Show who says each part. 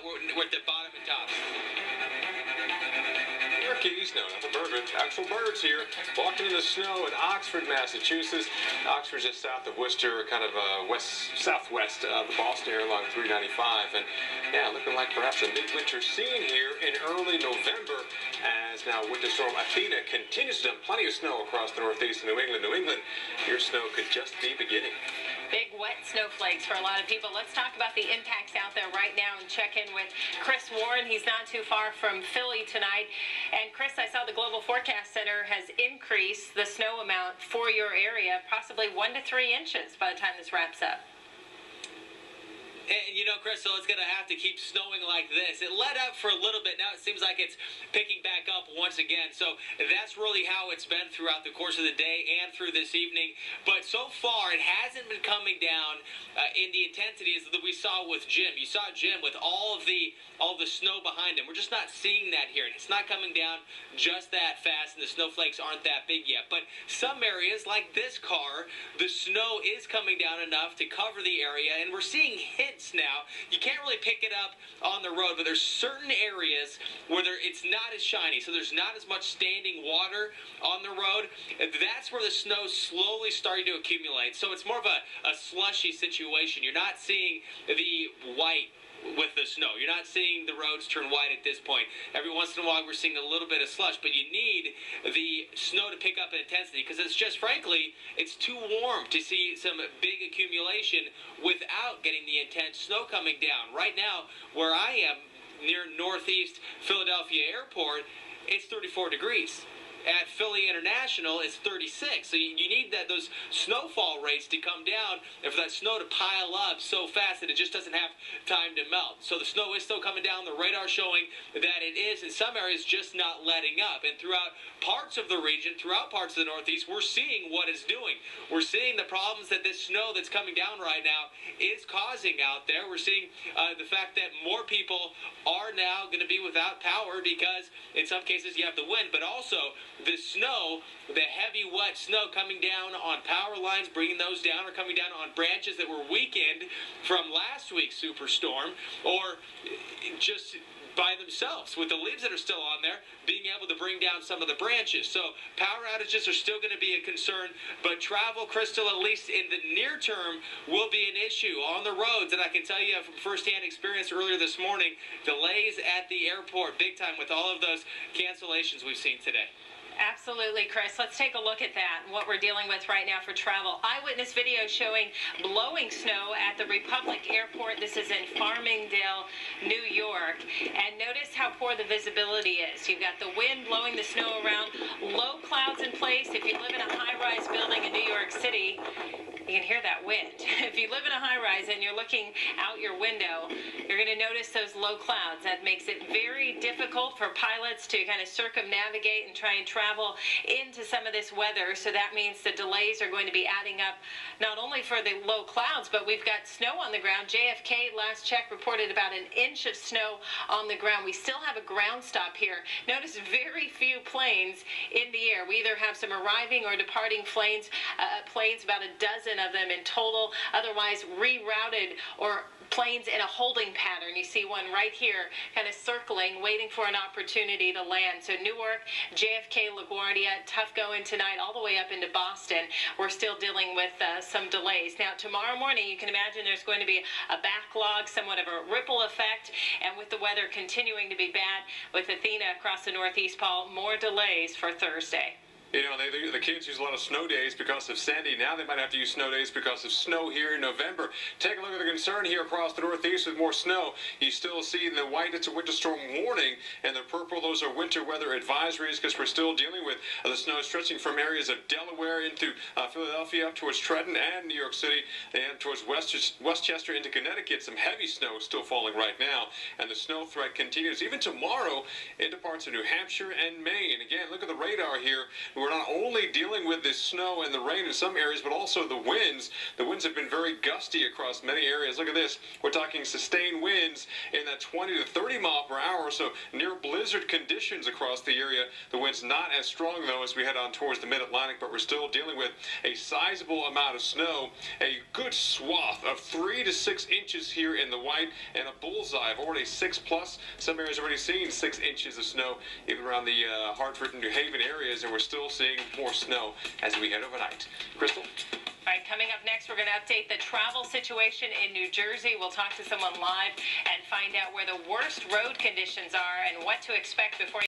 Speaker 1: out we're at the bottom and top.
Speaker 2: Keys, no, not the bird. Actual birds here walking in the snow in Oxford, Massachusetts. Oxford's just south of Worcester, kind of southwest of the Boston area along 395. And yeah, looking like perhaps a midwinter scene here in early November as now winter storm Athena continues to dump plenty of snow across the northeast of New England. New England, your snow could just be beginning.
Speaker 3: Big wet snowflakes for a lot of people. Let's talk about the impacts out there right now and check in with Chris Warren. He's not too far from Philly tonight. And Chris, I saw the Global Forecast Center has increased the snow amount for your area, possibly 1 to 3 inches by the time this wraps up.
Speaker 1: And, you know, Crystal, it's going to have to keep snowing like this. It let up for a little bit. Now it seems like it's picking back up once again. So that's really how it's been throughout the course of the day and through this evening. But so far, it hasn't been coming down in the intensities that we saw with Jim. You saw Jim with all the snow behind him. We're just not seeing that here. It's not coming down just that fast, and the snowflakes aren't that big yet. But some areas, like this car, the snow is coming down enough to cover the area, and we're seeing hints now. You can't really pick it up on the road, but there's certain areas where it's not as shiny, so there's not as much standing water on the road. That's where the snow's slowly starting to accumulate. So it's more of a slushy situation. You're not seeing the white with the snow. You're not seeing the roads turn white at this point. Every once in a while we're seeing a little bit of slush, but you need the snow to pick up in intensity because it's just, frankly, it's too warm to see some big accumulation without getting the intense snow coming down. Right now, where I am near Northeast Philadelphia Airport, it's 34 degrees. At Philly International, it's 36. So you need those snowfall rates to come down and for that snow to pile up so fast that it just doesn't have time to melt. So the snow is still coming down. The radar showing that it is in some areas just not letting up. And throughout parts of the region, throughout parts of the Northeast, we're seeing what it's doing. We're seeing the problems that this snow that's coming down right now is causing out there. We're seeing the fact that more people are now going to be without power because in some cases you have the wind, but also the snow, the heavy wet snow coming down on power lines, bringing those down, or coming down on branches that were weakened from last week's superstorm, or just by themselves with the leaves that are still on there being able to bring down some of the branches. So power outages are still going to be a concern, but travel, Crystal, at least in the near term, will be an issue on the roads. And I can tell you from firsthand experience earlier this morning, delays at the airport big time with all of those cancellations we've seen today.
Speaker 3: Absolutely, Chris. Let's take a look at that and what we're dealing with right now for travel. Eyewitness video showing blowing snow at the Republic Airport. This is in Farmingdale, New York. And notice how poor the visibility is. You've got the wind blowing the snow around, low clouds in place. If you live in a high-rise building in New York City, you can hear that wind. If you live in a high-rise and you're looking out your window, you're going to notice those low clouds. That makes it very difficult for pilots to kind of circumnavigate and try and travel into some of this weather. So that means the delays are going to be adding up not only for the low clouds, but we've got snow on the ground. JFK, last check, reported about an inch of snow on the ground. We still have a ground stop here. Notice very few planes in the air. We either have some arriving or departing planes, about a dozen of them in total, otherwise rerouted or planes in a holding pattern. You see one right here kind of circling, waiting for an opportunity to land. So Newark, JFK, LaGuardia, tough going tonight all the way up into Boston. We're still dealing with some delays. Now tomorrow morning, you can imagine there's going to be a backlog, somewhat of a ripple effect, and with the weather continuing to be bad with Athena across the Northeast, Paul, more delays for Thursday.
Speaker 2: You know, the kids use a lot of snow days because of Sandy. Now they might have to use snow days because of snow here in November. Take a look at the concern here across the Northeast with more snow. You still see in the white, it's a winter storm warning, and the purple, those are winter weather advisories because we're still dealing with the snow stretching from areas of Delaware into Philadelphia up towards Trenton and New York City and towards Westchester into Connecticut. Some heavy snow still falling right now, and the snow threat continues even tomorrow into parts of New Hampshire and Maine. Again, look at the radar here. we're not only dealing with the snow and the rain in some areas, but also the winds. The winds have been very gusty across many areas. Look at this. We're talking sustained winds in that 20 to 30 mile per hour, so near blizzard conditions across the area. The wind's not as strong, though, as we head on towards the mid-Atlantic, but we're still dealing with a sizable amount of snow, a good swath of 3 to 6 inches here in the White, and a bullseye of already 6+. Some areas already seen 6 inches of snow, even around the Hartford and New Haven areas, and we're still seeing more snow as we head overnight. Crystal?
Speaker 3: All right, coming up next, we're going to update the travel situation in New Jersey. We'll talk to someone live and find out where the worst road conditions are and what to expect before